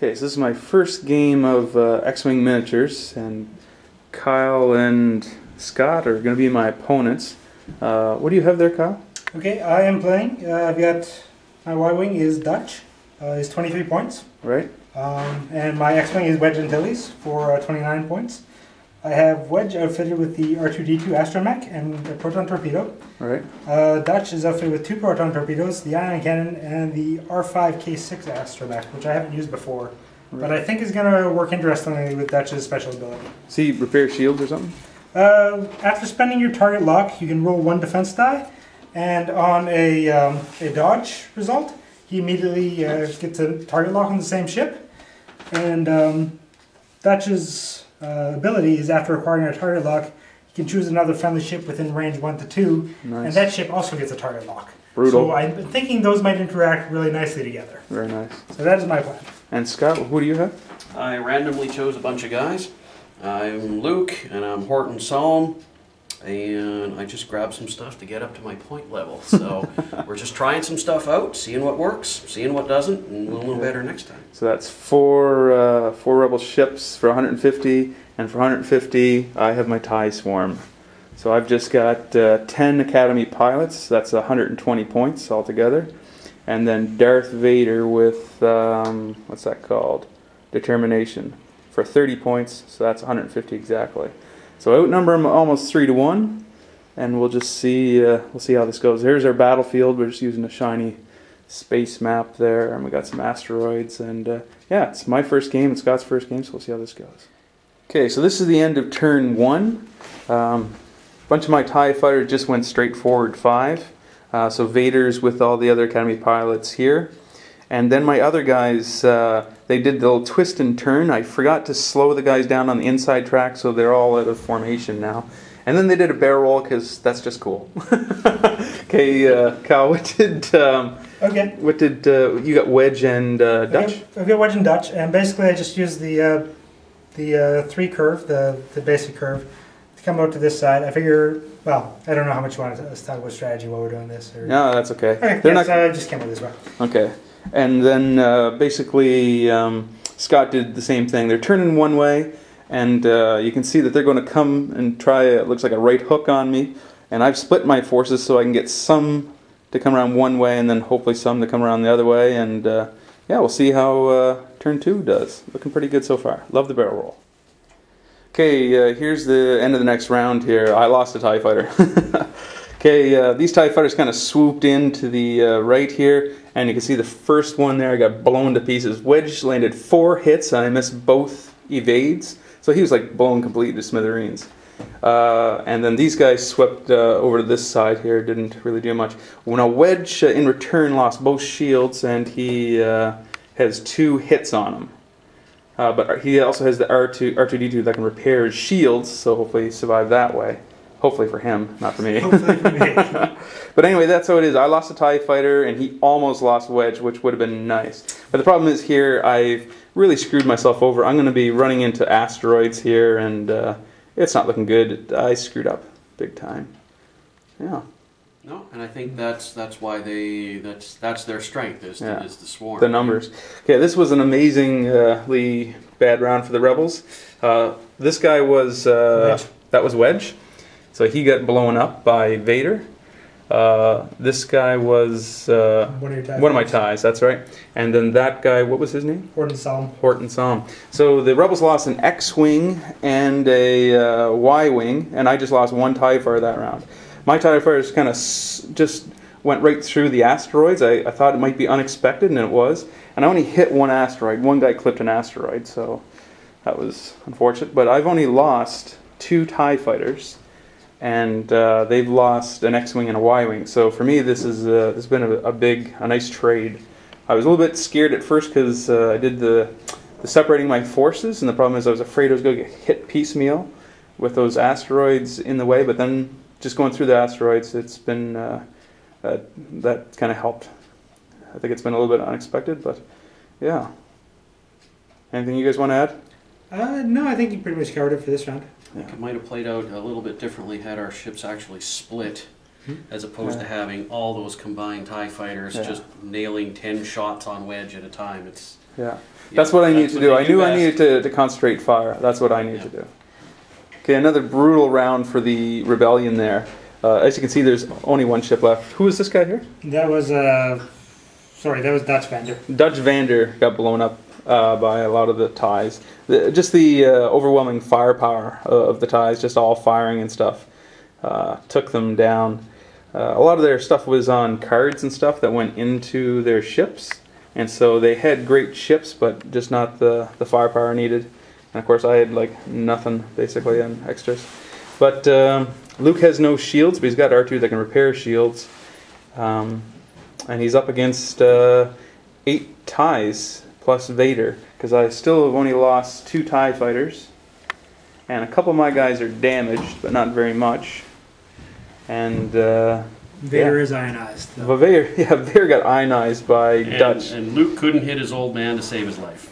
Okay, so this is my first game of X-Wing miniatures, and Kyle and Scott are going to be my opponents. What do you have there, Kyle? Okay, I am playing. I've got my Y-Wing is Dutch, is 23 points. Right. And my X-Wing is Wedge Antilles for 29 points. I have Wedge outfitted with the R2-D2 astromech and a proton torpedo. Right. Dutch is outfitted with 2 proton torpedoes, the ion cannon, and the R5K6 astromech, which I haven't used before. Right. But I think is going to work interestingly with Dutch's special ability. See, repair shields or something? After spending your target lock, you can roll 1 defense die, and on a dodge result, he immediately gets a target lock on the same ship. And Dutch's ability is after acquiring a target lock, you can choose another friendly ship within range 1 to 2, nice. And that ship also gets a target lock. Brutal. So I'm thinking those might interact really nicely together. Very nice. So that is my plan. And Scott, who do you have? I randomly chose a bunch of guys. I'm Luke, and I'm Horton Psalm, and I just grabbed some stuff to get up to my point level. So we're just trying some stuff out, seeing what works, seeing what doesn't, and we'll know better next time. So that's four Rebel ships for 150, and for 150 I have my TIE Swarm. So I've just got 10 Academy pilots, that's 120 points altogether. And then Darth Vader with, what's that called? Determination for 30 points, so that's 150 exactly. So I outnumber them almost 3 to 1, and we'll just see. We'll see how this goes. Here's our battlefield. We're just using a shiny space map there, and we got some asteroids. And yeah, it's my first game. It's Scott's first game, so we'll see how this goes. Okay, so this is the end of turn 1. A bunch of my TIE fighters just went straight forward 5. So Vader's with all the other Academy pilots here. And then my other guys, they did the little twist and turn. I forgot to slow the guys down on the inside track, so they're all out of formation now. And then they did a barrel roll, because that's just cool. Okay, Kyle, what did you got? Wedge and Dutch? I've got Wedge and Dutch, and basically I just used the 3 curve, the basic curve, to come out to this side. I figure, well, I don't know how much you want to talk about strategy while we're doing this. Or... No, that's okay. Okay, so I just came out this way. Okay. And then basically Scott did the same thing. They're turning one way, and you can see that they're going to come and try, it looks like a right hook on me. And I've split my forces so I can get some to come around one way and then hopefully some to come around the other way. And yeah, we'll see how turn 2 does. Looking pretty good so far. Love the barrel roll. Okay, here's the end of the next round here. I lost a TIE fighter. Okay, these TIE fighters kind of swooped in to the right here, and you can see the first one there got blown to pieces. Wedge landed 4 hits, and I missed both evades, so he was like blown completely to smithereens. And then these guys swept over to this side here, didn't really do much. When a Wedge in return lost both shields, and he has 2 hits on him. But he also has the R2-D2 that can repair his shields, so hopefully he survived that way. Hopefully for him, not for me. Hopefully for me. But anyway, that's how it is. I lost a TIE fighter, and he almost lost Wedge, which would have been nice. But the problem is here, I've really screwed myself over. I'm going to be running into asteroids here, and it's not looking good. I screwed up big time. Yeah. No, and I think that's why that's their strength is the swarm. The numbers. Okay, this was an amazingly bad round for the Rebels. This guy was that was Wedge. So he got blown up by Vader. This guy was one of my ties, that's right. And then that guy, what was his name? Horton Psalm. Horton Psalm. So the Rebels lost an X-Wing and a Y-Wing, and I just lost 1 TIE fighter that round. My TIE fighters kind of just went right through the asteroids. I thought it might be unexpected, and it was. And I only hit 1 asteroid. One guy clipped an asteroid, so that was unfortunate. But I've only lost 2 TIE fighters. And they've lost an X-Wing and a Y-Wing. So for me, this has been a nice trade. I was a little bit scared at first because I did the separating my forces, and the problem is I was afraid I was going to get hit piecemeal with those asteroids in the way. But then just going through the asteroids, it's been that kind of helped. I think it's been a little bit unexpected, but yeah. Anything you guys want to add? No, I think you pretty much covered it for this round. I think it might have played out a little bit differently had our ships actually split as opposed to having all those combined TIE fighters just nailing 10 shots on wedge at a time. It's that's what I needed to do. I knew I needed to concentrate fire. That's what I needed to do. Okay, another brutal round for the Rebellion there. As you can see, there's only one ship left. Who is this guy here? That was sorry, that was Dutch Vander. Dutch Vander got blown up by a lot of the TIEs. Just the overwhelming firepower of the TIEs, just all firing and stuff, took them down. A lot of their stuff was on cards and stuff that went into their ships, and so they had great ships, but just not the firepower needed. And of course, I had like nothing basically on extras. But Luke has no shields, but he's got R2 that can repair shields. And he's up against 8 TIEs plus Vader, because I still have only lost 2 TIE fighters. And a couple of my guys are damaged, but not very much. And Vader is ionized. Vader got ionized by Dutch. And Luke couldn't hit his old man to save his life.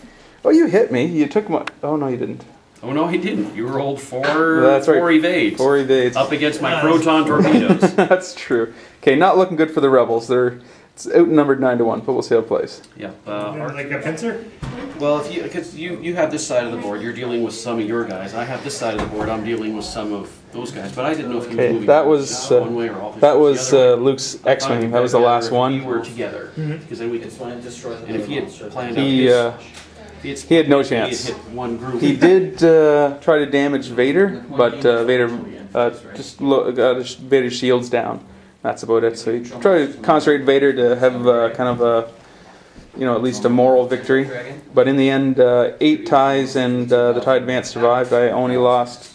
Oh, you hit me. You took my... Oh, no, you didn't. Oh, no, he didn't. You rolled 4 evades. 4 evades. Up against my proton torpedoes. That's true. Okay, not looking good for the Rebels. It's outnumbered 9-1, but we'll see how it plays. Yeah. Like a pincer? Well, because you have this side of the board, you're dealing with some of your guys. I have this side of the board, I'm dealing with some of those guys. But I didn't know if you were moving one way or all that was Luke's X-Wing. That was the last one. We were together. Because then we could plan to destroy them. And if he had planned out he had no chance. He had hit one group. He did try to damage Vader, but Vader just got Vader's shields down. That's about it. So he tried to concentrate Vader to have kind of a, at least a moral victory. But in the end, 8 TIEs and the TIE Advance survived. I only lost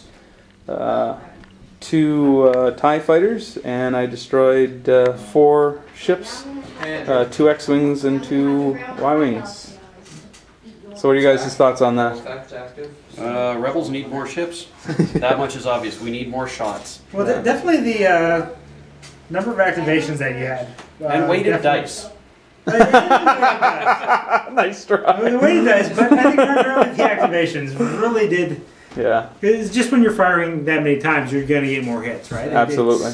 2 TIE fighters, and I destroyed 4 ships, 2 X-Wings and 2 Y-Wings. So what are you guys' thoughts on that? Rebels need more ships. That much is obvious. We need more shots. Well, definitely the number of activations that you had. And weighted dice. Nice try. The weighted dice, but I think primarily the activations really did. Yeah. It's just when you're firing that many times, you're going to get more hits, right? Absolutely.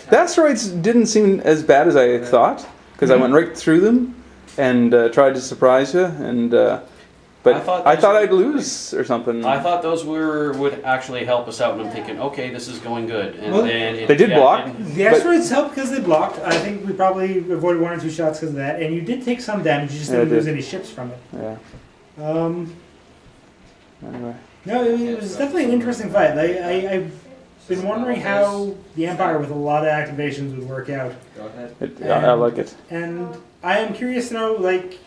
The asteroids didn't seem as bad as I thought, because I went right through them and tried to surprise you, and but I thought I'd lose or something. I thought those would actually help us out, and I'm thinking, okay, this is going good. And then they did block. The asteroids helped because they blocked. I think we probably avoided 1 or 2 shots because of that, and you did take some damage. You just didn't lose any ships from it. Yeah. Anyway. No, it was definitely an interesting fight. I've been wondering how the Empire with a lot of activations would work out. I like it. And I am curious to know, like,